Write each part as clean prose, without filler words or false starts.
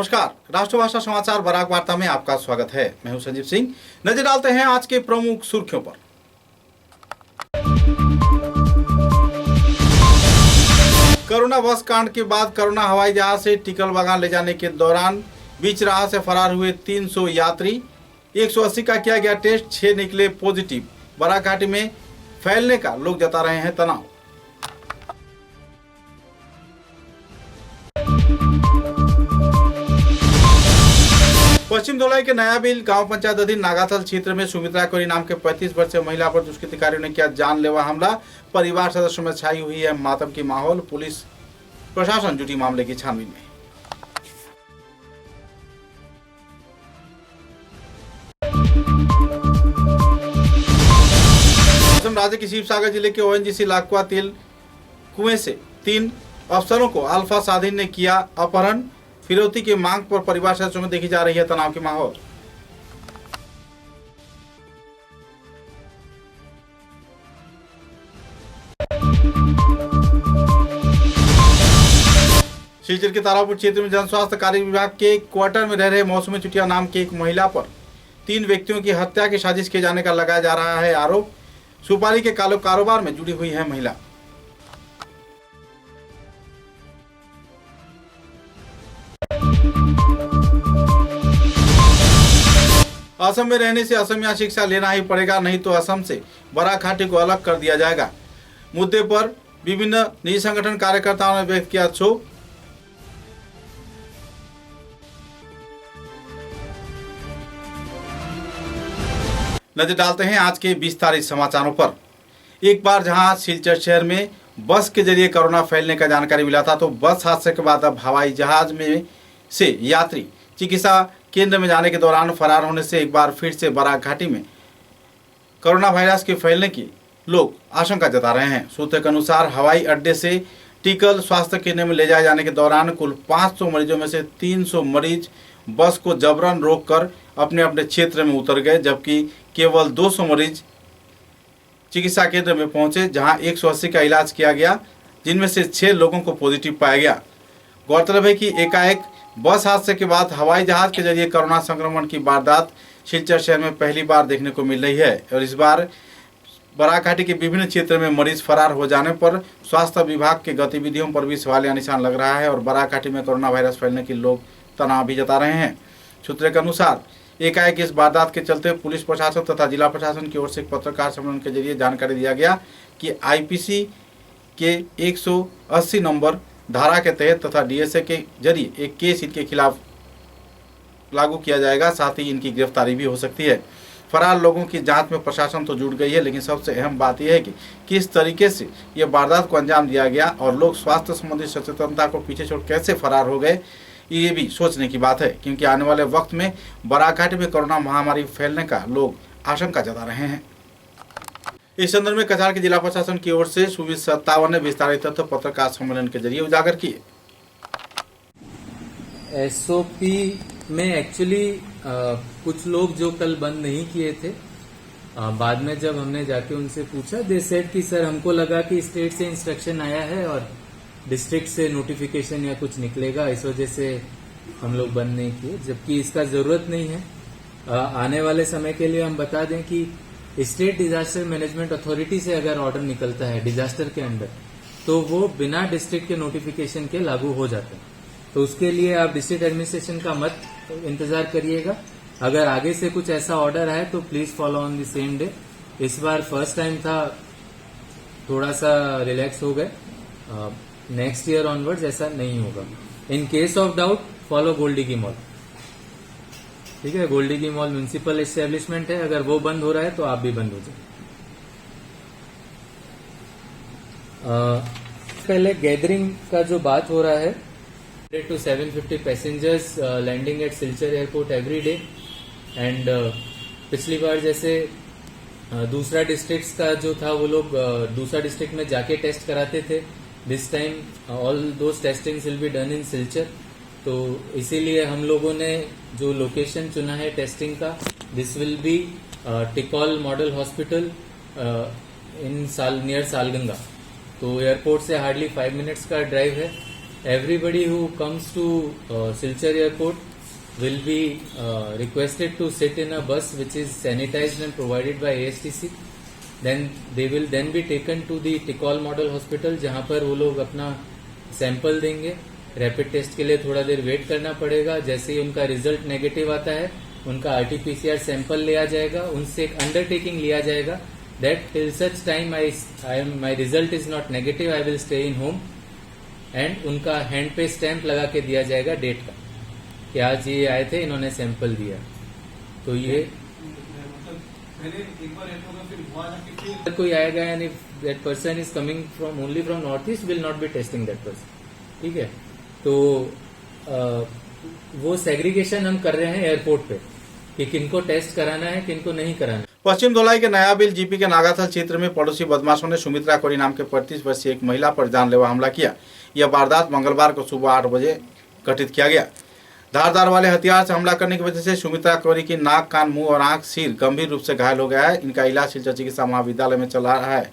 नमस्कार, राष्ट्रभाषा समाचार बराक वार्ता में आपका स्वागत है। मैं हूं संजीव सिंह। नजर डालते हैं आज के प्रमुख सुर्खियों पर। कोरोना बस कांड के बाद कोरोना हवाई जहाज से टिकल बागान ले जाने के दौरान बीच राह से फरार हुए 300 यात्री, 180 का किया गया टेस्ट, 6 निकले पॉजिटिव। बराक घाटी में फैलने का लोग जता रहे हैं तनाव। पश्चिम धोलाई के नया बिल गांव पंचायत अधीन नागाथल क्षेत्र में सुमित्रा कोरी नाम के 35 वर्षीय महिला पर दुष्कृतिकारियों ने किया जानलेवा हमला। परिवार सदस्यों में छाई हुई है मातम की माहौल। पुलिस प्रशासन जुटी मामले की छानबीन में। असम राज्य के शिवसागर जिले के ओएनजीसी लाखवा तेल कुएं से 3 अफसरों को अल्फा साधीन ने किया अपहरण। फिरौती की मांग पर परिवार सदस्यों में देखी जा रही है तनाव की माहौल। सिलचर के तारापुर क्षेत्र में जन स्वास्थ्य कार्य विभाग के क्वार्टर में रह रहे मौसमी चुटिया नाम की एक महिला पर 3 व्यक्तियों की हत्या की साजिश किए जाने का लगाया जा रहा है आरोप। सुपारी के कारोबार में जुड़ी हुई है महिला। असम में रहने से असमिया शिक्षा लेना ही पड़ेगा, नहीं तो असम से बराक घाटी को अलग कर दिया जाएगा। मुद्दे पर विभिन्न निजी संगठन कार्यकर्ताओं ने व्यक्त किया क्षोभ। नजर डालते हैं आज के विस्तारित समाचारों पर। एक बार जहां सिलचर शहर में बस के जरिए कोरोना फैलने का जानकारी मिला था, तो बस हादसे के बाद अब हवाई जहाज में से यात्री चिकित्सा केंद्र में जाने के दौरान फरार होने से एक बार फिर से बराक घाटी में कोरोना वायरस के फैलने की लोग आशंका जता रहे हैं। सूत्रों के अनुसार हवाई अड्डे से टिकल स्वास्थ्य केंद्र में ले जाए जाने के दौरान कुल 500 मरीजों में से 300 मरीज बस को जबरन रोककर अपने अपने क्षेत्र में उतर गए, जबकि केवल 200 मरीज चिकित्सा केंद्र में पहुंचे, जहां 180 का इलाज किया गया, जिनमें से 6 लोगों को पॉजिटिव पाया गया। गौरतलब है कि एकाएक बस हादसे के बाद हवाई जहाज के जरिए कोरोना संक्रमण की वारदात सिलचर शहर में पहली बार देखने को मिल रही है और इस बार बराक घाटी के विभिन्न क्षेत्र में मरीज फरार हो जाने पर स्वास्थ्य विभाग के गतिविधियों पर भी सवालिया निशान लग रहा है और बराक घाटी में कोरोना वायरस फैलने की लोग तनाव भी जता रहे हैं। सूत्रों के अनुसार एकाएक इस वारदात के चलते पुलिस प्रशासन तथा जिला प्रशासन की ओर से एक पत्रकार सम्मेलन के जरिए जानकारी दिया गया कि आईपीसी के 180 नंबर धारा के तहत तथा डीएसए के जरिए एक केस इनके खिलाफ लागू किया जाएगा, साथ ही इनकी गिरफ्तारी भी हो सकती है। फरार लोगों की जांच में प्रशासन तो जुट गई है, लेकिन सबसे अहम बात यह है कि किस तरीके से यह वारदात को अंजाम दिया गया और लोग स्वास्थ्य संबंधी सचेतनता को पीछे छोड़ कैसे फरार हो गए, ये भी सोचने की बात है, क्योंकि आने वाले वक्त में बराक घाटी में कोरोना महामारी फैलने का लोग आशंका जता रहे हैं। इस संदर्भ में कछार के जिला प्रशासन की ओर से सुबह 57 ने विस्तारित तथ्य पत्रकार सम्मेलन के जरिए उजागर किए। एसओपी में एक्चुअली कुछ लोग जो कल बंद नहीं किए थे, बाद में जब हमने जाके उनसे पूछा, दे सेड कि सर हमको लगा कि स्टेट से इंस्ट्रक्शन आया है और डिस्ट्रिक्ट से नोटिफिकेशन या कुछ निकलेगा, इस वजह से हम लोग बंद नहीं किए, जबकि इसका जरूरत नहीं है। आने वाले समय के लिए हम बता दें कि स्टेट डिजास्टर मैनेजमेंट अथॉरिटी से अगर ऑर्डर निकलता है डिजास्टर के अंडर, तो वो बिना डिस्ट्रिक्ट के नोटिफिकेशन के लागू हो जाते हैं। तो उसके लिए आप डिस्ट्रिक्ट एडमिनिस्ट्रेशन का मत इंतजार करिएगा। अगर आगे से कुछ ऐसा ऑर्डर है तो please follow on the same day. इस बार फर्स्ट टाइम था, थोड़ा सा रिलैक्स हो गए। नेक्स्ट ईयर ऑनवर्ड्स ऐसा नहीं होगा। In case of doubt follow गोल्डी की मॉल, ठीक है। गोल्डी की मॉल म्यूनिसिपल एस्टेब्लिशमेंट है, अगर वो बंद हो रहा है तो आप भी बंद हो जाए। पहले गैदरिंग का जो बात हो रहा है, 100 to 750 passengers landing at Silchar airport every day and पिछली बार जैसे दूसरा डिस्ट्रिक्ट का जो था वो लोग दूसरा डिस्ट्रिक्ट में जाके टेस्ट कराते थे। This time all those testings will be done in Silchar. तो इसीलिए हम लोगों ने जो लोकेशन चुना है टेस्टिंग का, दिस विल बी टिकॉल model hospital in near Salganga. तो एयरपोर्ट से हार्डली 5 मिनट्स का ड्राइव है everybody who comes to Silchar airport will be requested to sit in a bus which is sanitized and provided by ASTC. Then they will then be taken to the Tikal Model Hospital जहाँ पर वो लोग अपना sample देंगे. Rapid test के लिए थोड़ा देर wait करना पड़ेगा. जैसे ही उनका रिजल्ट नेगेटिव आता है उनका RT-PCR सैंपल लिया जाएगा. उनसे एक अंडरटेकिंग लिया जाएगा that till such time my result is not negative, I will stay in home. And उनका हैंड पे स्टैंप लगा के दिया जाएगा डेट का कि आज ये आए थे, इन्होंने सैंपल दिया. तो ये कोई आएगा and if that person is coming from only from north east will not be testing that person. ठीक है. तो वो सेग्रीगेशन हम कर रहे हैं एयरपोर्ट पे कि किनको टेस्ट कराना है किनको नहीं कराना. पश्चिम धोलाई के नया बिल जीपी के नागाथल क्षेत्र में पड़ोसी बदमाशों ने सुमित्रा कोरी नाम के 35 वर्षीय एक महिला पर जानलेवा हमला किया. यह वारदात मंगलवार को सुबह 8 बजे घटित किया गया. धारदार वाले हथियार से हमला करने की वजह से सुमित्रा कोरी की नाक, कान, मुंह और आंख, सिर गंभीर रूप से घायल हो गया है. इनका इलाज सिलचर चिकित्सा महाविद्यालय में चल रहा है.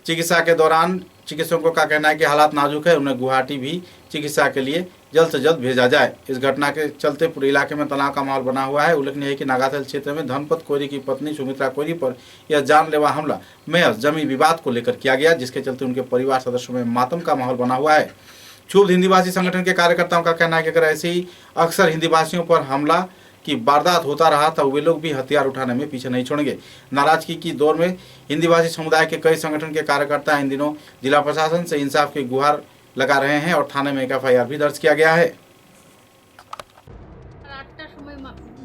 चिकित्सा के दौरान चिकित्सकों का कहना है कि हालात नाजुक है. उन्हें गुवाहाटी भी चिकित्सा के लिए जल्द से जल्द भेजा जाए. इस घटना के चलते पूरे इलाके में तनाव का माहौल बना हुआ है. उल्लेखनीय है कि नागाथल क्षेत्र में धनपत कोरी की पत्नी सुमित्रा कोरी पर यह जानलेवा हमला महज जमीन विवाद को लेकर किया गया, जिसके चलते उनके परिवार सदस्यों में मातम का माहौल बना हुआ है. क्षुब्ध हिंदीभाषी संगठन के कार्यकर्ताओं का कहना है कि अगर ऐसे ही अक्सर हिंदीभाषियों पर हमला की वारदात होता रहा तो वे लोग भी हथियार उठाने में पीछे नहीं छोड़ेंगे. नाराजगी की दौर में हिंदीभाषी समुदाय के कई संगठन के कार्यकर्ता इन दिनों जिला प्रशासन से इंसाफ की गुहार लगा रहे हैं और थाने में एक FIR भी दर्ज किया गया है.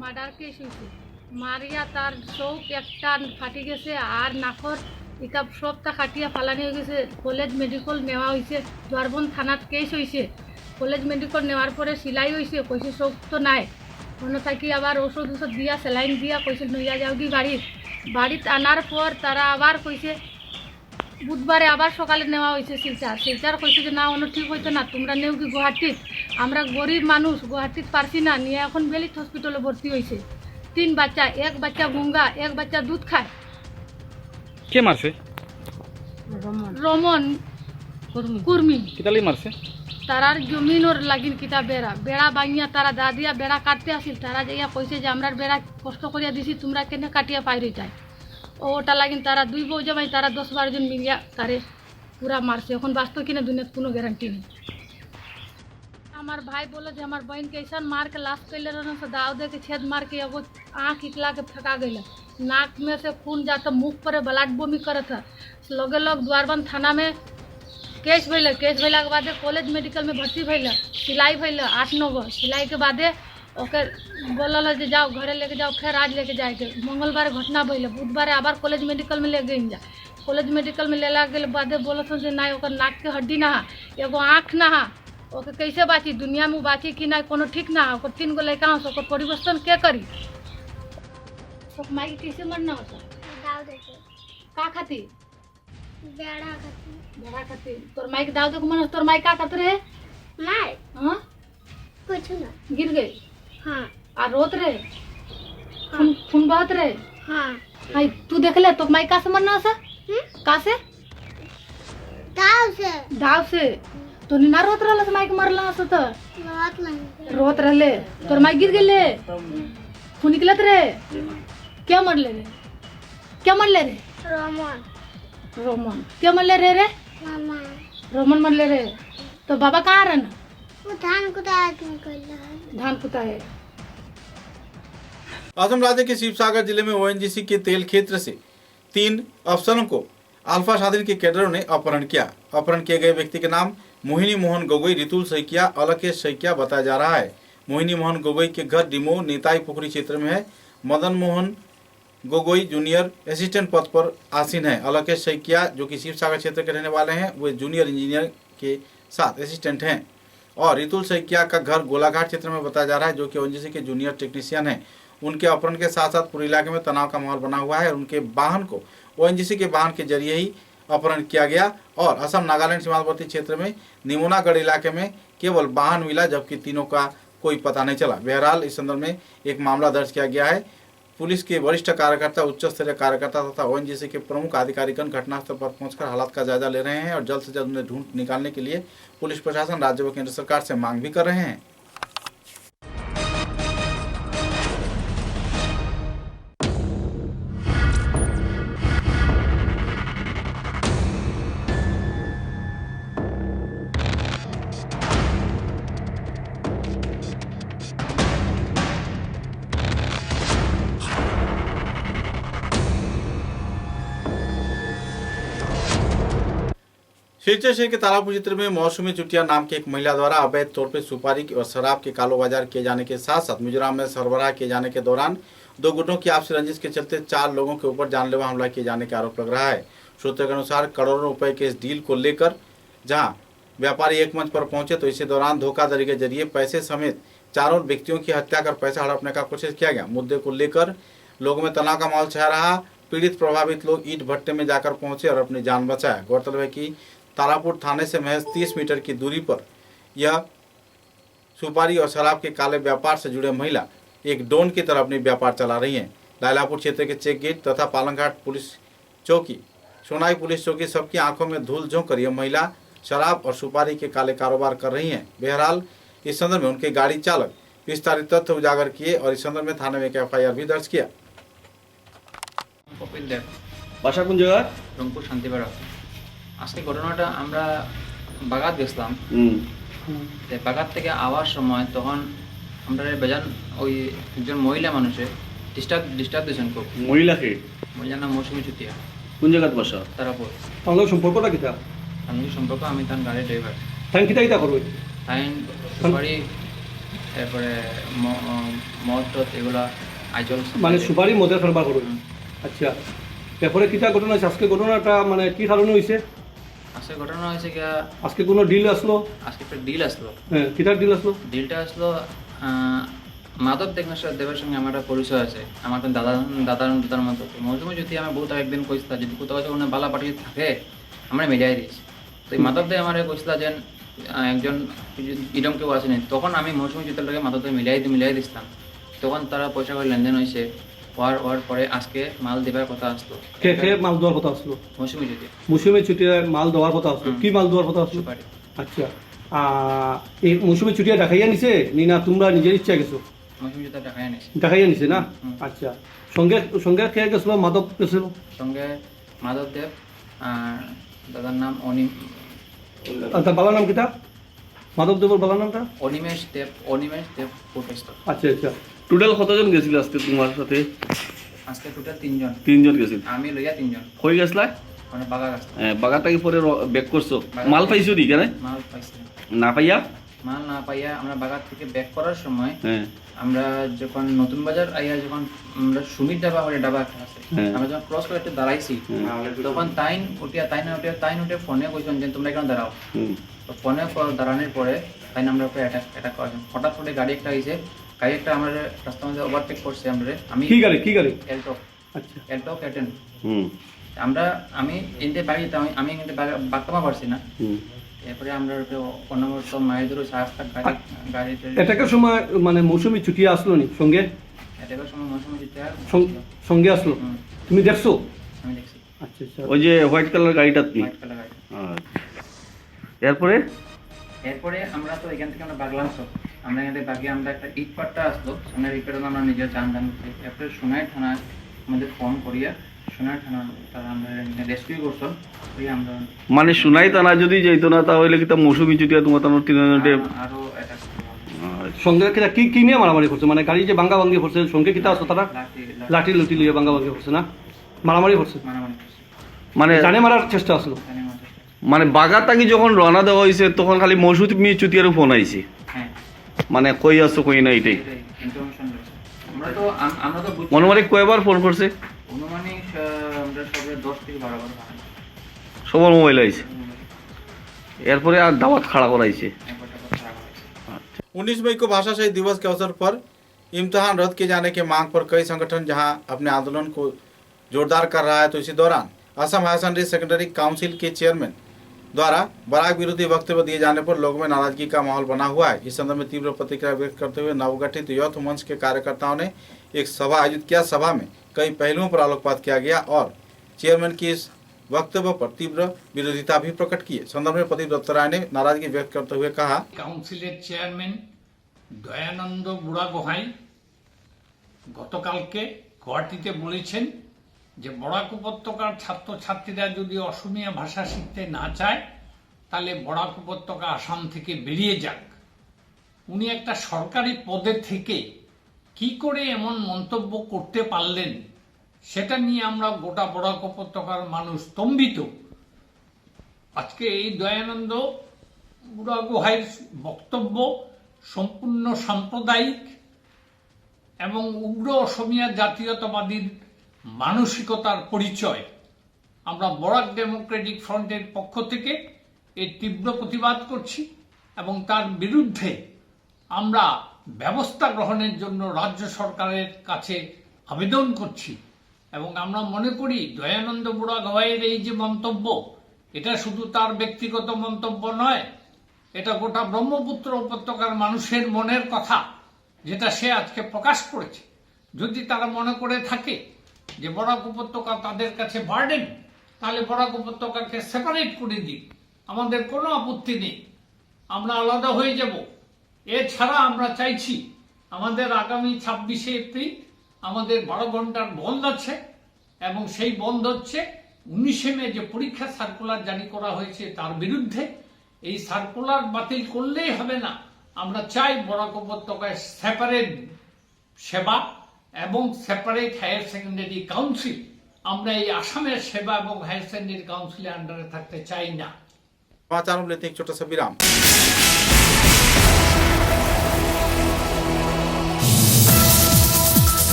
মার্ডার কেস হয়েছে, মারিয়া তার চোখ একটা ফাটি গেছে আর নাকর এটা সবটা কাটিয়া ফালানি হয়ে গেছে. কলেজ মেডিকেল নেওয়া হয়েছে, জোয়ারবন থানাত কেস হয়েছে. কলেজ মেডিকেল নেওয়ার পরে সিলাই হয়েছে, কইছে চোখ তো নাই. অন্য থাকি আবার ওষুধ দিয়া স্যালাইন দিয়া কইছে নইয়া যাও কি বাড়িতে আনার পর তারা আবার কইছে বুধবারে আবার সকালে নেওয়া হয়েছে শিলচার কইছে যে না অন্য ঠিক হইতো না, তোমরা নেও কি গুয়াহাটিত. আমরা গরিব মানুষ, গুয়াহাটিত পারছি না নিয়ে এখন বেলিত হসপিটালে ভর্তি হয়েছে. 3 বাচ্চা, এক বাচ্চা গুঙ্গা, এক বাচ্চা দুধ খায়. কে মারছে? রমন কুর্মি. কিতালি মারছে? তারার জমিন ওর লাগিন কিতা বেড়া বাঙিয়া তারা দাদিয়া বেড়া কাটতে আসিল. তারা যাইয়া কইছে যে আমরা বেড়া কষ্ট করিয়া দিছি, তোমরা কেন কাটিয়া পাইরি যায়. ওটা লাগিন তারা 2 বউ জামাই তারা 10-12 জন মিলিয়া তারে পুরা মারছে. এখন বাস্তব কিনা দুনিয়াতে কোনো গ্যারান্টি নেই. আমার ভাই বলে যে আমার बहन के ऐसा मार के लाश कैले रहना से दाव दे के छेद मार के एगो आँख इकला के फेंका गई. नाक में से खून जाता, मुख पर ब्लड बमी करत है. लगे लग द्वारबंद थाना में केस भैल. केस भैला के बाद कॉलेज मेडिकल में भर्ती भैल. सिलाई भैल 8-9 गो. सिलाई के बाद ओके बोलल जे जाओ घरे लेके जाओ. फिर आज लेके जाए के मंगलवार घटना भैल. बुधवार आबार कॉलेज मेडिकल में ले गई जा. कॉलेज मेडिकल में लेला के बाद बोलत जे ना ओकर नाक के हड्डी ना, एगो आँख ना, ओके कैसे बाची दुनिया में बाची कि ना कोनो ठीक ना. ओकर 3 गो लड़का हो, ओकर परिवर्तन के करी. सब माई के कैसे मरना होता दाव देके का खाती बेड़ा खाती. तोर माई के दाव दे को मन तोर माई का करत रहे? मार हां कुछ ना. गिर गई. हाँ आ रोत रहे, खून बहत रहे. हाँ हाय तू देख ले तो माई का से मरना सा का से दाव से तो ना रोत रहल से माई के मरला से तो बहुत नहीं रोत रहले. तोर माई गिर गेले, खून निकलत रहे. क्या मरले रे? रोमन क्या मरले रे? मामा रोमन मरले रे. तो बाबा कहाँ रहना? वो धान कुटा निकल रहा है. धान कुता है. असम राज्य के शिवसागर जिले में ONGC के तेल क्षेत्र से 3 अफसरों को अल्फा स्वाधीन के कैडरों ने अपहरण किया. अपहरण किए गए व्यक्ति के नाम मोहिनी मोहन गोगोई, रितुल सैकिया, अलकेश सैकिया बताया जा रहा है. मोहिनी मोहन गोगोई के घर डिमो नेताई पुखरी क्षेत्र में है. मदन मोहन गोगोई जूनियर असिस्टेंट पद पर आसीन है. अलकेश सैकिया जो कि शिवसागर क्षेत्र के रहने वाले हैं, वे जूनियर इंजीनियर के साथ असिस्टेंट हैं. और रितुल सैकिया का घर गोलाघाट क्षेत्र में बताया जा रहा है, जो कि ONGC के जूनियर टेक्नीशियन हैं. उनके अपहरण के साथ साथ पूरे इलाके में तनाव का माहौल बना हुआ है. उनके वाहन को ONGC के वाहन के जरिए ही अपहरण किया गया और असम नागालैंड सीमावर्ती क्षेत्र में निमोनागढ़ इलाके में केवल वाहन मिला, जबकि तीनों का कोई पता नहीं चला. बहरहाल इस संदर्भ में एक मामला दर्ज किया गया है पुलिस के वरिष्ठ कार्यकर्ता, उच्च स्तरीय कार्यकर्ता तथा ओएनजीसी के प्रमुख अधिकारीगण घटनास्थल पर पहुंचकर हालात का जायजा ले रहे हैं और जल्द से जल्द उन्हें ढूंढ निकालने के लिए पुलिस प्रशासन, राज्य व केंद्र सरकार से मांग भी कर रहे हैं। सिलचर शहर के तालापुर क्षेत्र में मौसमी चुटिया नाम की एक महिला द्वारा अवैध तौर पर सुपारी और शराब के कालोबाजार किए जाने के साथ साथ मिजोरम में सरबराह किए जाने के दौरान दो गुटों की आपसी रंजिश के चलते 4 लोगों के ऊपर जानलेवा हमला किए जाने का आरोप लग रहा है। सूत्रों के अनुसार करोड़ों रुपए के इस डील को लेकर जहां व्यापारी एक मंच पर पहुंचे तो इसी दौरान धोखाधड़ी के जरिए पैसे समेत चारों व्यक्तियों की हत्या कर पैसा हड़पने का कोशिश किया गया। मुद्दे को लेकर लोगों में तनाव का माहौल छा रहा। पीड़ित प्रभावित लोग ईंट भट्टे में जाकर पहुंचे और अपनी जान बचाया। गौरतलब है कि तारापुर थाने से महज 30 मीटर की दूरी पर यह सुपारी और शराब के काले व्यापार से जुड़े महिला एक डॉन की तरह अपनी व्यापार चला रही हैं। लायलापुर क्षेत्र के चेक गेट तथा पालंघाट पुलिस चौकी, सोनाई पुलिस चौकी सबकी आंखों में धूल झोंक कर यह महिला शराब और सुपारी के काले कारोबार कर रही हैं। बहरहाल इस संदर्भ में उनके गाड़ी चालक विस्तारित तथ्य उजागर किए और इस संदर्भ में थाने में एक FIR भी दर्ज किया। কপিল দেব, বাসা কোন জায়গা? রংপুর শান্তিপাড়া। আজকে ঘটনাটা আমরা বাগাত গেছিলাম, বাগাত থেকে আওয়ার সময় তখন আমরা বেজান ওই একজন মহিলা মানুষে ডিস্টার্ব দিয়েছেন খুব। মহিলাকে? মহিলার নাম মৌসুমী চুতিয়া, কোন জায়গাত বাসা? তারাপুর। তাহলে সম্পর্কটা কিটা? আমি সম্পর্ক, আমি তার গাড়ির ড্রাইভার। তাই কিটা করবে? তাই সুপারি, এরপরে মদ টদ এগুলা আইজল, মানে সুপারি মদের কারবার করবে। আচ্ছা, এরপরে কিটা ঘটনা হয়েছে? আজকে ঘটনাটা মানে কি কারণে হয়েছে? আজকে ঘটনা হয়েছে কি, আজকে কোনো ডিল আসলো? আজকে একটা ডিল আসলো। হ্যাঁ, কিটার ডিল আসলো? ডিলটা আসলো মাধব দেবের সঙ্গে আমার একটা পরিচয় আছে, আমার একটা দাদার মতো। মৌসুমী যদি আমি বহুত একদিন কইসলা যদি কোথাও যখন বালা পাঠিয়ে থাকে আমরা মিলিয়ে দিয়েছি। তো এই মাধব দেব আমার কইসলা যে একজন ইরম কেউ আসেনি, তখন আমি মৌসুমী জুতিটাকে মাধব দেব মিলিয়ে দিচ্ছিলাম। তখন তারা পয়সা করে লেনদেন হয়েছে। হওয়ার পরে আজকে মাল দেবার কথা আসলো। কে মাল দেওয়ার কথা আসলো? মৌসুমী জুতি। মৌসুমী ছুটিয়া মাল দেওয়ার কথা আসলো। কি মাল দেওয়ার কথা আসলো? সুপারি। আচ্ছা, এই মৌসুমী ছুটিয়া দেখাইয়া নিছে না তোমরা নিজের ইচ্ছা গেছো? মৌসুমী জুতা দেখাই নিছে। দেখাইয়া নিছে না? আচ্ছা, সঙ্গে কে গেছিল? মাধব গেছিল সঙ্গে? মাধব দেব আর দাদার নাম অনিম। তার বাবার নাম কিটা? মাধব দেবর বাবার নামটা? অনিমেষ দেব প্রফেসর। আচ্ছা আচ্ছা, টোটাল কতজন গেছিল আজকে তোমার সাথে? আজকে টোটাল 3 জন। 3 জন গেছিল? আমি লইয়া 3 জন। কই গেছলা? মানে বাগা গাছ। বাগাটা কি পরে ব্যাক করছো? মাল পাইছো দি কেন? মাল পাইছি না পাইয়া? মাল না পাইয়া আমরা বাগাত থেকে ব্যাক করার সময় হ্যাঁ, আমরা যখন নতুন বাজার আইয়া যখন আমরা সুমিত ডাবা বলে ডাবা একটা আছে, আমরা যখন ক্রস করে একটু দাঁড়াইছি তখন তাইন উঠে ফোনে কইছেন যে তোমরা এখানে দাঁড়াও। তো ফোনে দাঁড়ানোর পরে তাইন আমরা এটা করেন হঠাৎ করে গাড়ি একটা আমার রাস্তার মধ্যে ওভারটেক করছে। আমরা আমি কি গাড়ি? এলটো। আচ্ছা, এলটো ক্যাটেন। আমি এনতে বাড়ি যেতাম, আমি এখানে বাগতামা পারছি না। এরপরে আমরা অন্যমস্ত মায়ের ধরে গাড়িতে এটাকার সময় মানে মৌসুমী ছুটিয়া আসলো নি সঙ্গে? এটাকার সময় মৌসুমী যেতে সঙ্গে আসলো? তুমি দেখছো? আমি দেখছি। আচ্ছা আচ্ছা, ওই যে হোয়াইট কালার গাড়িটা তুমি? হোয়াইট কালার গাড়ি। এরপরে আমরা তো এখান থেকে আমরা বাগলাম সব। আমরা এখান থেকে বাগিয়ে আমরা একটা ইট পাট্টা আসলো, সোনার ইট পাট্টা আমরা নিজের জান এরপরে সোনাই থানা আমাদের ফোন করিয়া সোনাই থানা তারা আমরা রেস্কিউ করছো। আমরা মানে সোনাই থানা যদি যাইতো না তাহলে কি তা মৌসুমী চুটিয়া তোমার আরো এটা সঙ্গে কি নিয়ে মারামারি করছে? মানে গাড়ি যে ভাঙ্গা ভাঙ্গি করছে সঙ্গে কিতা আসতো তারা? লাঠি লুটি লিয়ে ভাঙ্গা ভাঙ্গি করছে না? মারামারি করছে? মানে জানে মারার চেষ্টা আসলো? মানে বাগাতাকি যখন রওনা দেওয়া হয়েছে তখন খালি মৌসুমী চুতিয়ারও ফোন আইছে? হ্যাঁ। মানে কই আছো কই না এটাই মনোমানিক কয়বার ফোন করছে? অনুমানিক আমরা সবে 10 থেকে 12 বার সবার মোবাইল আইছে। এরপরে আর দাওয়াত খাড়া করাইছে। 19 मई को भाषा शहीद दिवस के अवसर पर इम्तिहान रद्द किए जाने की मांग पर कई संगठन जहां अपने आंदोलन को जोरदार कर रहा है, तो इसी दौरान असम हायर सेकेंडरी काउंसिल के चेयरमैन द्वारा बराक विरोधी वक्तव्य दिए जाने पर लोगों में नाराजगी का माहौल बना हुआ है। इस संदर्भ में तीव्र प्रतिक्रिया व्यक्त करते हुए नवगठित यूथ मंच के कार्यकर्ताओं ने एक सभा आयोजित किया। सभा में कई पहलुओं पर आलोकपात किया गया और चेयरमैन की इस वक्तव्य पर तीव्र विरोधिता भी प्रकट की। संदर्भ में प्रदीप दत्त राय ने नाराजगी व्यक्त करते हुए कहा, কাউন্সিলের চেয়ারম্যান দয়ানন্দ বুড়াগোহাই গতকালকে গুয়াহাটিতে বলেছেন যে বরাক উপত্যকার ছাত্রছাত্রীরা যদি অসমীয়া ভাষা শিখতে না চায় তাহলে বরাক উপত্যকা আসাম থেকে বেরিয়ে যাক। উনি একটা সরকারি পদে থেকে কি করে এমন মন্তব্য করতে পারলেন সেটা নিয়ে আমরা গোটা বরাক উপত্যকার মানুষ স্তম্ভিত। আজকে এই দয়ানন্দ বুড়াগোহাইয়ের বক্তব্য সম্পূর্ণ সাম্প্রদায়িক এবং উগ্র অসমীয়া জাতীয়তাবাদীর মানসিকতার পরিচয়। আমরা বরাক ডেমোক্রেটিক ফ্রন্টের পক্ষ থেকে এর তীব্র প্রতিবাদ করছি এবং তার বিরুদ্ধে আমরা ব্যবস্থা গ্রহণের জন্য রাজ্য সরকারের কাছে আবেদন করছি এবং আমরা মনে করি দয়ানন্দ বুড়াগোহাইয়ের এই যে মন্তব্য এটা শুধু তার ব্যক্তিগত মন্তব্য নয়, এটা গোটা ব্রহ্মপুত্র উপত্যকার মানুষের মনের কথা যেটা সে আজকে প্রকাশ করেছে। যদি তারা মনে করে থাকে যে বরাক উপত্যকা তাদের কাছে বার্ডেন তাহলে বরাক উপত্যকাকে সেপারেট করে দিক, আমাদের কোনো আপত্তি নেই, আমরা আলাদা হয়ে যাব। এছাড়া আমরা চাইছি আমাদের আগামী 26শে এপ্রিল আমাদের 12 ঘন্টার বন্ধ আছে এবং সেই বন্ধ হচ্ছে 19শে মে যে পরীক্ষা সার্কুলার জারি করা হয়েছে তার বিরুদ্ধে। এই সার্কুলার বাতিল করলেই হবে না, আমরা চাই বরাক উপত্যকায় সেপারেট সেবা এবং সেপারেট হায়ার সেকেন্ডারি কাউন্সিল। আমরা এই আসামের সেবা এবং হায়ার সেকেন্ডারি কাউন্সিলের আন্ডারে থাকতে চাই না। समाचारों में लेते हैं एक छोटा सा विराम।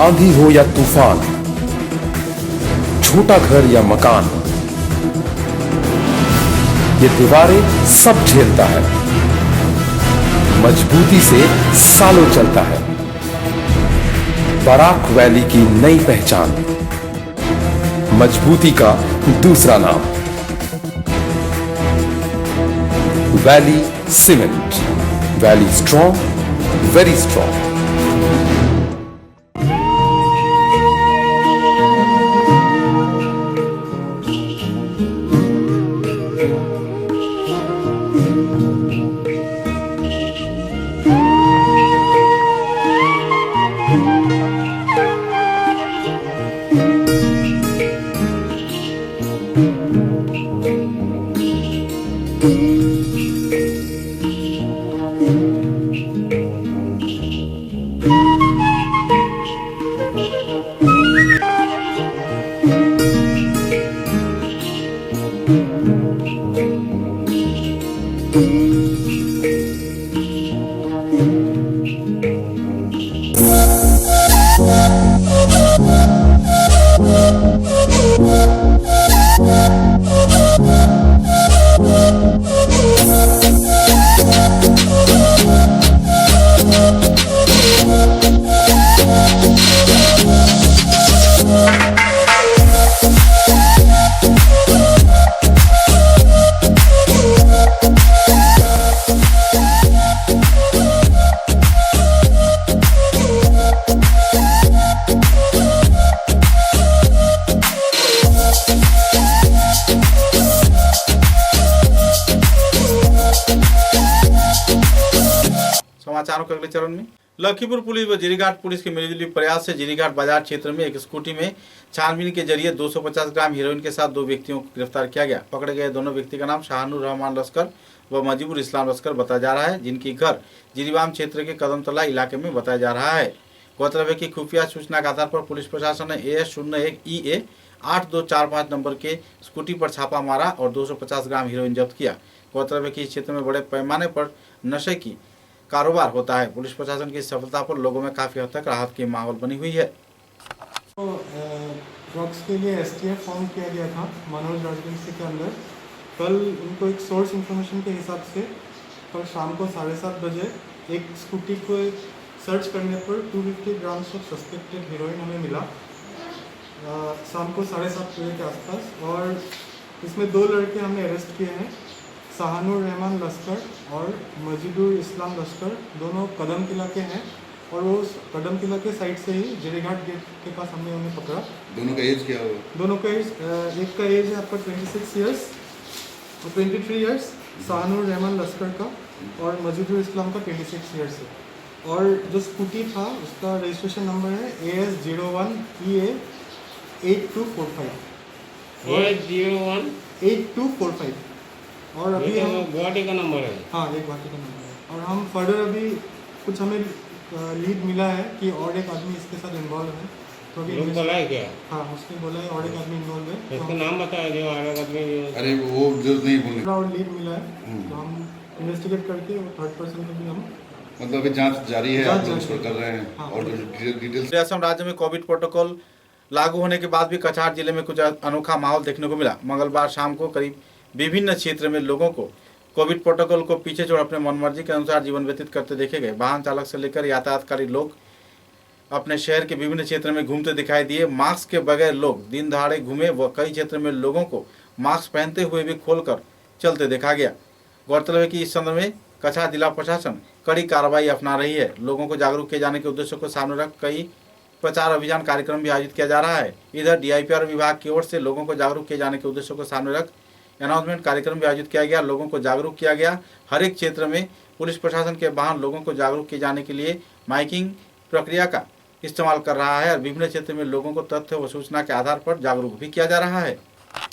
आंधी हो या तूफान, छोटा घर या मकान, ये दीवारें सब झेलता है, मजबूती से सालों चलता है। बराक वैली की नई पहचान, मजबूती का दूसरा नाम, valley cement. Valley strong, very strong. समाचारों के अगले चरण में लखीमपुर पुलिस व जिरीघाट पुलिस के मिलीजुली प्रयास से जिरीघाट बाजार क्षेत्र में एक स्कूटी में छानबीन के जरिए 250 ग्राम हीरोइन के साथ 2 व्यक्तियों को गिरफ्तार किया गया। पकड़े गए दोनों व्यक्ति का नाम शाहनुर रहमान लश्कर व मजीबुर इस्लाम लश्कर बताया जा रहा है, जिनकी घर जिरीबाम क्षेत्र के कदमतला इलाके में बताया जा रहा है। गौरतलब है कि खुफिया सूचना के आधार पर पुलिस प्रशासन ने AS01EA 8245 नंबर के स्कूटी पर छापा मारा और 250 ग्राम हीरोइन जब्त किया। गौरतलब है कि इस क्षेत्र में बड़े पैमाने पर नशे की कारोबार होता है। पुलिस प्रशासन की सफलता पर लोगों में काफी हद तक राहत की माहौल बनी हुई है। तो ड्रग्स के लिए STF फॉर्म किया गया था मनोज रेजिडेंसी के अंदर। कल उनको एक सोर्स इंफॉर्मेशन के हिसाब से कल शाम को 7:30 बजे एक स्कूटी को सर्च करने पर 250 ग्राम्स ऑफ सस्पेक्टेड हीरोइन हमें मिला शाम को 7:30 बजे के आसपास। और इसमें 2 लड़के हमने अरेस्ट किए हैं, सहानुर रहमान लश्कर और मजीदुर इस्लाम लश्कर, दोनों कदम किला के हैं। और वो कदम किला के साइड से ही जिरेघाट गेट के पास हमने उन्हें पकड़ा। दोनों का एज क्या होगा? दोनों का एज, एक का एज है आपका 26 ईयर्स और 23 ईयर्स सहानुर रहमान लश्कर का, और मजीदुर इस्लाम का 26 ईयर्स है। और जो स्कूटी था उसका रजिस्ट्रेशन नंबर है AS01EA 8245 8245। और अभी हम गुवाहाटी का नंबर है। हाँ, एक गुवाहाटी का नंबर है। और हम फर्दर अभी कुछ हमें लीड मिला है कि और एक आदमी इसके साथ इन्वॉल्व है, तो अभी बोला है क्या? हाँ, उसने बोला है और एक आदमी इन्वॉल्व है। इसका नाम बताया जो और एक आदमी। अरे वो जो नहीं बोलने, और लीड मिला है, तो हम इन्वेस्टिगेट करके थर्ड पर्सन को भी हम मतलब अभी जांच जारी है, आप लोग उस पर कर रहे हैं। हाँ, और जो डिटेल्स, असम राज्य में कोविड प्रोटोकॉल लागू होने के बाद भी कछार जिले में कुछ अनोखा माहौल देखने को मिला। मंगलवार शाम को करीब विभिन्न क्षेत्र में लोगों को कोविड प्रोटोकॉल को पीछे छोड़ अपने मनमर्जी के अनुसार जीवन व्यतीत करते देखे गए। वाहन चालक से लेकर यातायातकारी लोग अपने शहर के विभिन्न क्षेत्र में घूमते दिखाई दिए। मास्क के बगैर लोग दिन दहाड़े घूमे व कई क्षेत्र में लोगों को मास्क पहनते हुए भी खोलकर चलते देखा गया। गौरतलब है कि इस संदर्भ में कछार जिला प्रशासन कड़ी कार्रवाई अपना रही है। लोगों को जागरूक किए जाने के उद्देश्यों को सामने रख कई प्रचार अभियान कार्यक्रम भी आयोजित किया जा रहा है। इधर DIPR विभाग की ओर से लोगों को जागरूक किए जाने के उद्देश्यों को सामने रख अनाउंसमेंट कार्यक्रम भी आयोजित किया गया। लोगों को जागरूक किया गया। हर एक क्षेत्र में पुलिस प्रशासन के वाहन लोगों को जागरूक किए जाने के लिए माइकिंग प्रक्रिया का इस्तेमाल कर रहा है और विभिन्न क्षेत्र में लोगों को तथ्य व सूचना के आधार पर जागरूक भी किया जा रहा है।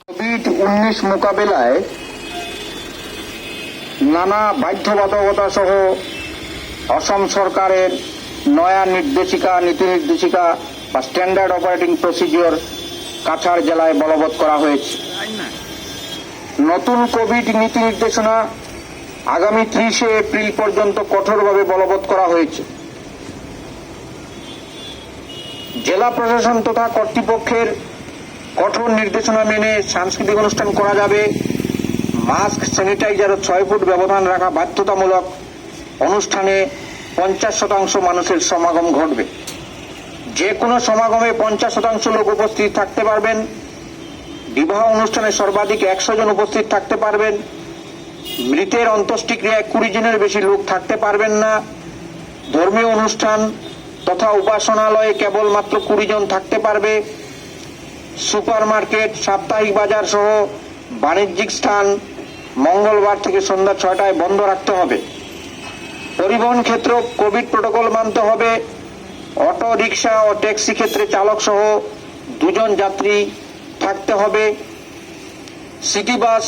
कोविड-19 মোকাবেলায় নানা বাধ্যবাধকতা সহ অসম সরকারের নয়া নির্দেশিকা নীতি নির্দেশিকা বা স্ট্যান্ডার্ড অপারেটিং প্রসিডিওর কাছাড় জেলায় বলবৎ করা হয়েছে। নতুন কোভিড নীতি নির্দেশনা আগামী 30 এপ্রিল পর্যন্ত কঠোরভাবে বলবৎ করা হয়েছে। জেলা প্রশাসন তথা কর্তৃপক্ষের কঠোর নির্দেশনা মেনে সাংস্কৃতিক অনুষ্ঠান করা যাবে। মাস্ক, স্যানিটাইজার ও 6 ফুট ব্যবধান রাখা বাধ্যতামূলক। অনুষ্ঠানে 50% মানুষের সমাগম ঘটবে। যে কোনো সমাগমে 50% লোক উপস্থিত থাকতে পারবেন। বিবাহ অনুষ্ঠানে সর্বাধিক 100 জন উপস্থিত থাকতে পারবেন। মৃতের অন্ত্যেষ্টিক্রিয়ায় 20 জনের বেশি লোক থাকতে পারবেন না। ধর্মীয় অনুষ্ঠান তথা উপাসনালয়ে কেবলমাত্র 20 জন থাকতে পারবে। সুপারমার্কেট, সাপ্তাহিক বাজার সহ বাণিজ্যিক স্থান মঙ্গলবার থেকে সন্ধ্যা 6টায় বন্ধ রাখতে হবে। পরিবহন ক্ষেত্র কোভিড প্রোটোকল মানতে হবে। অটো রিক্সা ও ট্যাক্সি ক্ষেত্রে চালক সহ 2 জন যাত্রী থাকতে হবে। সিটি বাস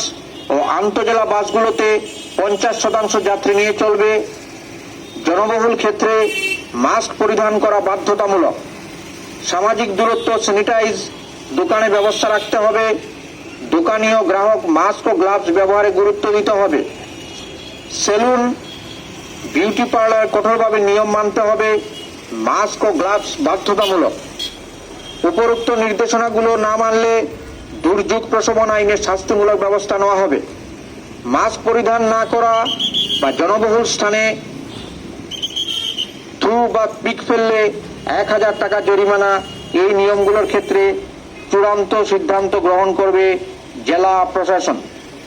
ও আন্তঃজেলা বাসগুলোতে 50% যাত্রী নিয়ে চলবে। জনবহুল ক্ষেত্রে মাস্ক পরিধান করা বাধ্যতামূলক। সামাজিক দূরত্ব, স্যানিটাইজ দোকানে ব্যবস্থা রাখতে হবে। দোকানি ও গ্রাহক মাস্ক ও গ্লাভস ব্যবহারে গুরুত্ব দিতে হবে। সেলুন, বিউটি পার্লার কঠোরভাবে নিয়ম মানতে হবে। মাস্ক ও গ্লাভস বাধ্যতামূলক। উপরোক্ত নির্দেশনাগুলো না মানলে দুর্যোগ প্রশমন আইনে শাস্তিমূলক ব্যবস্থা নেওয়া হবে। মাস্ক পরিধান না করা বা জনবহুল স্থানে থু বা পিক ফেললে 1000 টাকা জরিমানা। এই নিয়মগুলোর ক্ষেত্রে চূড়ান্ত সিদ্ধান্ত গ্রহণ করবে জেলা প্রশাসন।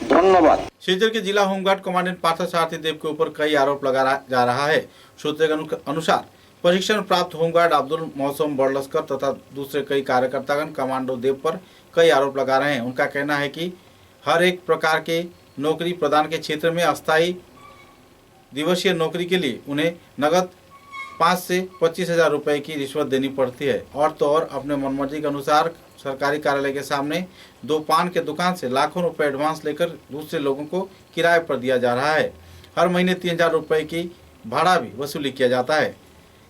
धन्यवाद। शिवचर के जिला होमगार्ड कमांडेंट पार्थसारथी देव के ऊपर कई आरोप लगाया जा रहा है। सूत्रों के अनुसार प्रशिक्षण प्राप्त होमगार्ड अब्दुल मौसम बड़लस्कर तथा दूसरे कई कार्यकर्तागण कमांडो देव पर कई आरोप लगा रहे हैं। उनका कहना है कि हर एक प्रकार के नौकरी प्रदान के क्षेत्र में अस्थायी दिवसीय नौकरी के लिए उन्हें नगद 5 से 25 हजार रुपये की रिश्वत देनी पड़ती है। और तो और अपने मनमर्जी के अनुसार सरकारी कार्यालय के सामने 2 पान के दुकान से लाखों रुपए एडवांस लेकर दूसरे लोगों को किराए पर दिया जा रहा है। हर महीने 3000 रुपये की भाड़ा भी वसूली किया जाता है।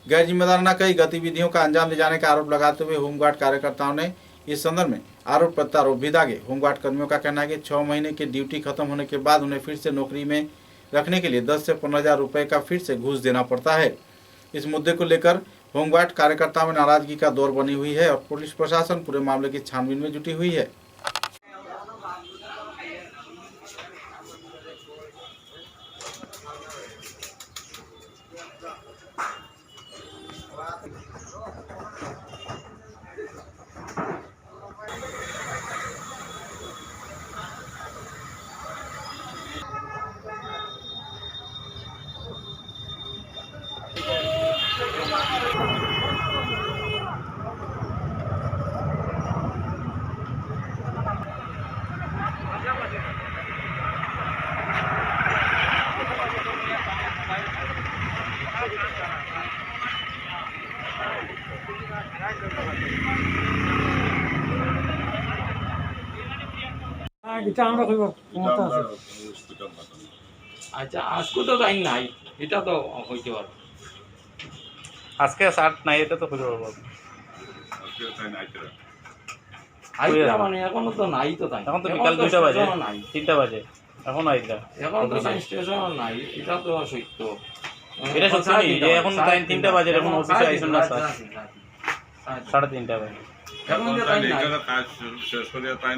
गैर जिम्मेदाराना कई गतिविधियों का अंजाम दिए जाने का आरोप लगाते हुए होमगार्ड कार्यकर्ताओं ने इस संदर्भ में आरोप प्रत्यारोप भी दागे। होमगार्ड कर्मियों का कहना है कि 6 महीने की ड्यूटी खत्म होने के बाद उन्हें फिर से नौकरी में रखने के लिए 10 से 15 हजार रुपये का फिर से घूस देना पड़ता है। इस मुद्दे को लेकर होमगार्ड कार्यकर्ताओं में नाराजगी का दौर बनी हुई है और पुलिस प्रशासन पूरे मामले की छानबीन में जुटी हुई है। এটা আমরা কইব ক্ষমতা আছে আচ্ছা আজকে তো টাইম নাই, এটা তো হইতে পারে। আজকে শার্ট নাই, এটা তো খুঁজে পাবো। আইতা মানে এখনো তো নাই তো তাই, এখন তো বিকাল 2টা বাজে, নাই 3টা বাজে, এখন আইলা এখন তো সাইন্স স্টেশন নাই, এটা তো সত্য। এটা সত্যি নেই যে এখন 3টা বাজে, এখন অফিসে আইছেন না স্যার, 3:30 বাজে। এখন যে টাইম নাই, কাজ শেষ করে তাই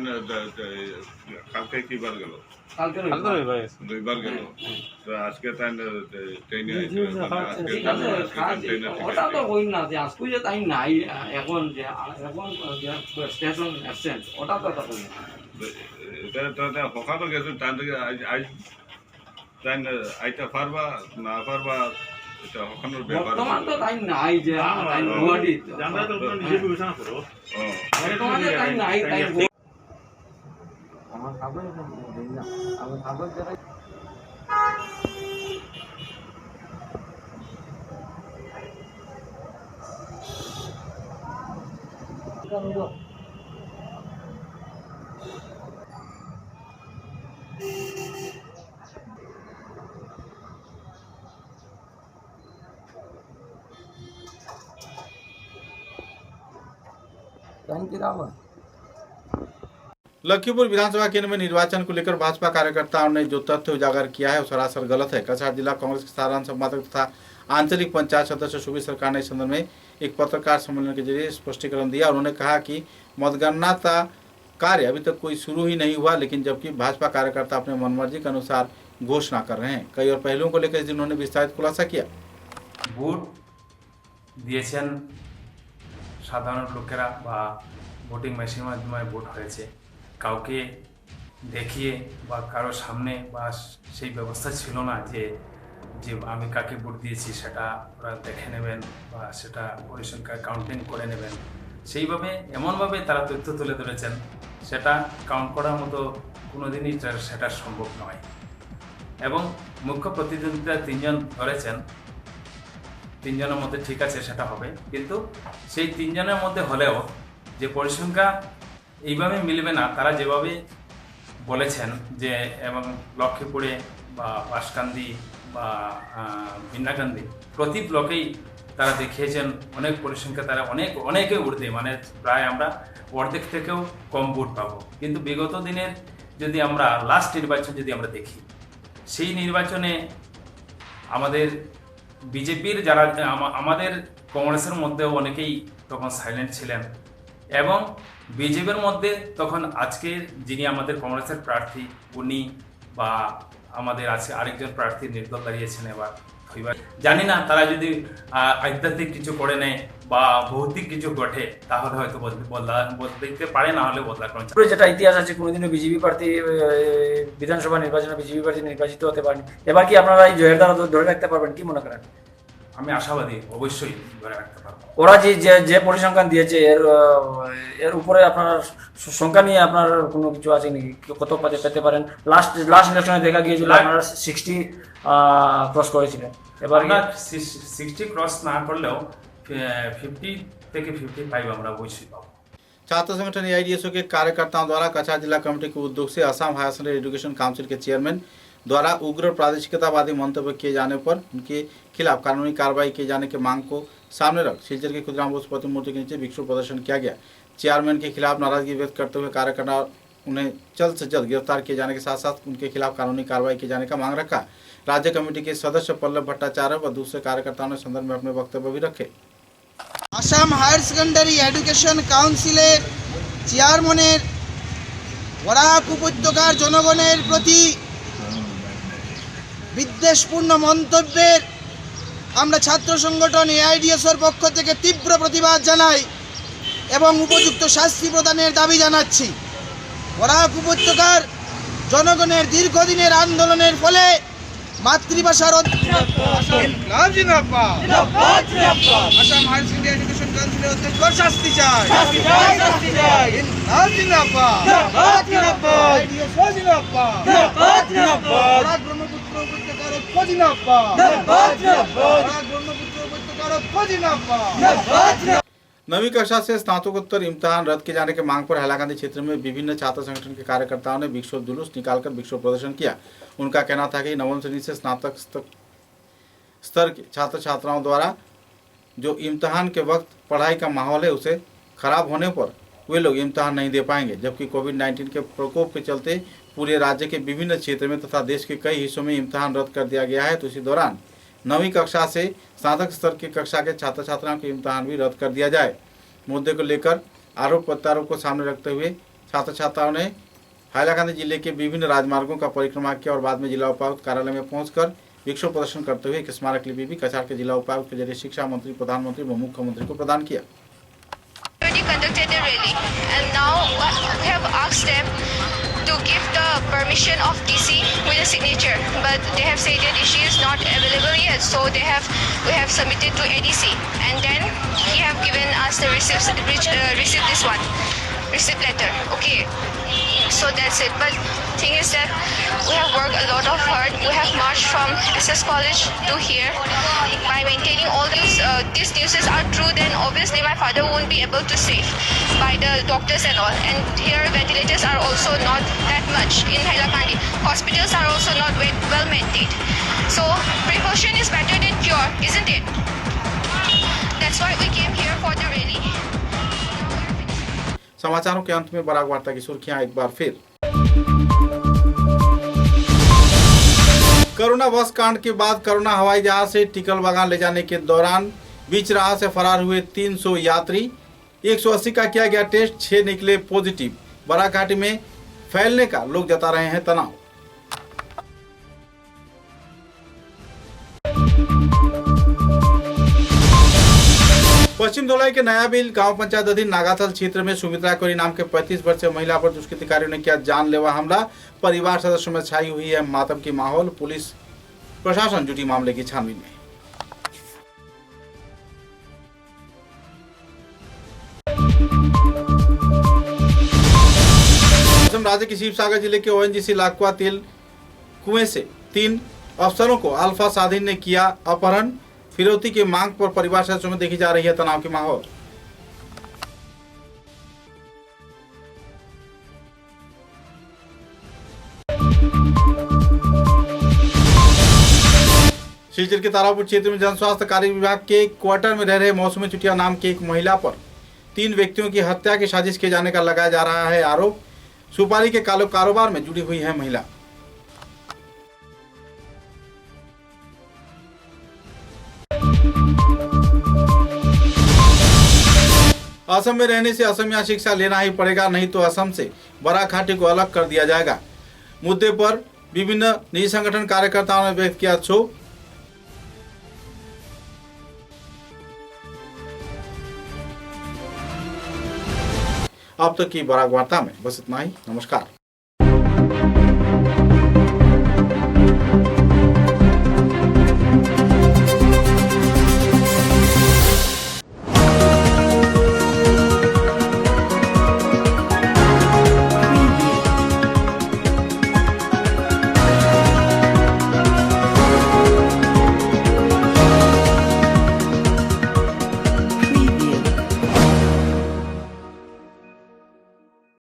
কালকে কি বার গেল? কালকে কাল তো রবিবার আছে। 2 বার গেল। তো আজকে তাই ট্রেনে ওটা তো হই না যে আজকে যে টাইম নাই, এখন যে স্টেশন অ্যাবসেন্ট, ওটা তো কথা হই না। এটা হকানো গেছে তাই আজ তাই আইটা পারবা না পারবা, এটা হকানোর ব্যাপার। বর্তমান তো টাইম নাই যে টাইম গুয়াহাটি আমরা তো নিজে বিবেচনা করব। বর্তমানে টাইম নাই, টাইম আমার কাগজ দেই না, আমার কাগজ যারা लखीमपुर विधानसभा केंद्र में निर्वाचन को लेकर भाजपा कार्यकर्ताओं ने जो तथ्य उजागर किया है वो सरासर गलत है। कछार जिला कांग्रेस के साधारण संपादक तथा आंचलिक पंचायत सदस्य सुबीर सरकार ने इस संदर्भ में एक पत्रकार सम्मेलन के जरिए स्पष्टीकरण दिया। उन्होंने कहा कि मतगणना का कार्य अभी तक कोई शुरू ही नहीं हुआ, लेकिन जबकि भाजपा कार्यकर्ता अपने मनमर्जी के अनुसार घोषणा कर रहे हैं। कई और पहलुओं को लेकर जिन्होंने विस्तारित खुलासा किया। ভোট দিয়েছেন সাধারণ লোকেরা বা ভোটিং মেশিনের মাধ্যমে ভোট হয়েছে, কাউকে দেখিয়ে বা কারো সামনে বা সেই ব্যবস্থা ছিল না যে যে আমি কাকে ভোট দিয়েছি সেটা ওরা দেখে নেবেন বা সেটা পরিসংখ্যা কাউন্টিং করে নেবেন। সেইভাবে এমনভাবে তারা তথ্য তুলে ধরেছেন সেটা কাউন্ট করার মতো কোনোদিনই সেটা সম্ভব নয়। এবং মুখ্য প্রতিদ্বন্দ্বিতা 3 জন ধরেছেন, 3 জনের মধ্যে ঠিক আছে সেটা হবে, কিন্তু সেই 3 জনের মধ্যে হলেও যে পরিসংখ্যা এইভাবে মিলবে না তারা যেভাবে বলেছেন যে, এবং লক্ষ্মীপুরে বা বাঁশকান্দি বা বিন্নাকান্দি প্রতি ব্লকেই তারা দেখিয়েছেন অনেক পরিসংখ্যা, তারা অনেকে ঊর্ধ্বে, মানে প্রায় আমরা অর্ধেক থেকেও কম ভোট পাবো। কিন্তু বিগত দিনের যদি আমরা লাস্ট নির্বাচন যদি আমরা দেখি, সেই নির্বাচনে আমাদের বিজেপির যারা আমাদের কংগ্রেসের মধ্যেও অনেকেই তখন সাইলেন্ট ছিলেন, এবং বিজেপির মধ্যে তখন আজকের যিনি আমাদের কংগ্রেসের প্রার্থী উনি বা আমাদের আছে আরেকজন প্রার্থী নির্দল দাঁড়িয়েছেন এবার। জানি না তারা যদি আধ্যাত্মিক কিছু করে নেয় বা ভৌতিক কিছু ঘটে তাহলে হয়তো বদলাতে পারে, না হলে বদলা করেন। যেটা ইতিহাস আছে, কোনোদিনও বিজেপি প্রার্থী বিধানসভা নির্বাচনে বিজেপি প্রার্থী নির্বাচিত হতে পারেনি। এবার কি আপনারা এই জয়ের দ্বারা ধরে রাখতে পারবেন, কি মনে করেন? আমি আশাবাদী, অবশ্যই ধরে রাখতে পারবো। ওরা যে পরিসংখ্যান দিয়েছে এর উপরে আপনার সংখ্যা নিয়ে আপনার কোনো কিছু আছে নাকি, কত পেতে পারেন? লাস্ট ইলেকশনে দেখা গিয়েছিল আপনারা 60 ক্রস করেছিলেন, এবার 60 ক্রস না করলেও 50 থেকে 55 আমরা অবশ্যই পাবো। छात्र संगठन एआईडीएसओ के कार्यकर्ताओं द्वारा कछार जिला कमेटी के उद्योग से Assam higher secondary education council के चेयरमैन द्वारा उग्र प्रादेशिकतावादी मंतव्य किए जाने पर उनके खिलाफ कानूनी कार्रवाई किए जाने की मांग को सामने रख सिलचर के खुदराम बोस प्रतिमूर्ति के नीचे विक्षोभ प्रदर्शन किया गया। चेयरमैन के खिलाफ नाराजगी व्यक्त करते हुए कार्यकर्ता उन्हें जल्द से जल्द गिरफ्तार किए जाने के साथ साथ उनके खिलाफ कानूनी कार्रवाई किए जाने का मांग रखा। राज्य कमेटी के सदस्य पल्लव भट्टाचार्य व दूसरे कार्यकर्ताओं ने संदर्भ में अपने वक्तव्य भी रखे। আসাম হায়ার সেকেন্ডারি এডুকেশন কাউন্সিলের চেয়ারম্যানের বরাক উপত্যকার জনগণের প্রতি বিদ্বেষপূর্ণ মন্তব্যের আমরা ছাত্র সংগঠন এআইডিএসওর পক্ষ থেকে তীব্র প্রতিবাদ জানাই এবং উপযুক্ত শাস্তি প্রদানের দাবি জানাচ্ছি। বরাক উপত্যকার জনগণের দীর্ঘদিনের আন্দোলনের ফলে মাতৃভাষার আসাম হায়ার সেকেন্ডারি এডুকেশন কাউন্সিলের অধ্যক্ষ শাস্তি চাই, ব্রহ্মপুত্র উপত্যকার नवीं कक्षा से स्नातकोत्तर इम्तिहान रद्द किए जाने के मांग पर हैलाकांदी क्षेत्र में विभिन्न छात्र संगठन के कार्यकर्ताओं ने विक्षोभ जुलूस निकालकर विक्षोभ प्रदर्शन किया। उनका कहना था कि नवम श्रेणी से स्नातक स्तर के छात्र छात्राओं द्वारा जो इम्तिहान के वक्त पढ़ाई का माहौल है उसे खराब होने पर वे लोग इम्तिहान नहीं दे पाएंगे, जबकि कोविड-19 के प्रकोप के चलते पूरे राज्य के विभिन्न क्षेत्र में तथा देश के कई हिस्सों में इम्तिहान रद्द कर दिया गया है। तो इसी दौरान नवीं कक्षा से स्नातक स्तर की कक्षा के छात्र छात्राओं के इम्तिहान भी रद्द कर दिया जाए। मुद्दे को लेकर आरोप प्रत्यारोप को सामने रखते हुए छात्र छात्राओं ने हैलाकांदी जिले के विभिन्न राजमार्गों का परिक्रमा किया और बाद में जिला उपायुक्त कार्यालय में पहुंचकर विक्षोभ प्रदर्शन करते हुए एक स्मारक लिपि भी कछार के जिला उपायुक्त के जरिए शिक्षा मंत्री, प्रधानमंत्री व मुख्यमंत्री को प्रदान किया। Conducted a rally, and now we have asked them to give the permission of DC with a signature, but they have said that DC is not available yet, so we have submitted to ADC, and then he have given us the receipt letter. Okay, so that's it. But thing is that we have worked a lot of hard. We have marched from SS College to here by maintaining all these news are true. Then obviously my father won't be able to save by the doctors and all. And here ventilators are also not that much in Hailakandi. Hospitals are also not well maintained. So precaution is better than cure, isn't it? That's why we came here for the rally. समाचारों के अंत में Barack वार्ता की सुर्खियां एक बार फिर। Corona बस कांड के बाद कोरोना हवाई जहाज से टिकल बागान ले जाने के दौरान बीच राह से फरार हुए 300 यात्री, 180 का किया गया टेस्ट, 6 निकले पॉजिटिव। बराक घाटी में फैलने का लोग जता रहे हैं तनाव। पश्चिम धोलाई के नया बिल गांव पंचायत अधीन नागाथल क्षेत्र में सुमित्रा कोरी नाम के 35 वर्षीय महिला पर दुष्कृतिकारियों ने किया जानलेवा हमला। परिवार सदस्यों में छाई हुई है मातम की माहौल। पुलिस प्रशासन जुटी मामले की छानबीन में। असम राज्य के शिवसागर जिले के ONGC लाखवा तेल कुएं से 3 अफसरों को अल्फा साधीन ने किया अपहरण। फिरौती की मांग पर परिवार सदस्यों में देखी जा रही है तनाव की माहौल। सिलचर के तारापुर क्षेत्र में जन स्वास्थ्य कार्य विभाग के क्वार्टर में रह रहे मौसमी चुटिया नाम की एक महिला पर 3 व्यक्तियों की हत्या की साजिश किए जाने का लगाया जा रहा है आरोप। सुपारी के कारोबार में जुड़ी हुई है महिला। असम में रहने से असमिया शिक्षा लेना ही पड़ेगा, नहीं तो असम से बराक घाटी को अलग कर दिया जाएगा। मुद्दे पर विभिन्न निजी संगठन कार्यकर्ताओं ने व्यक्त किया क्षोभ। अब तक की बराक वार्ता में बस इतना ही। नमस्कार।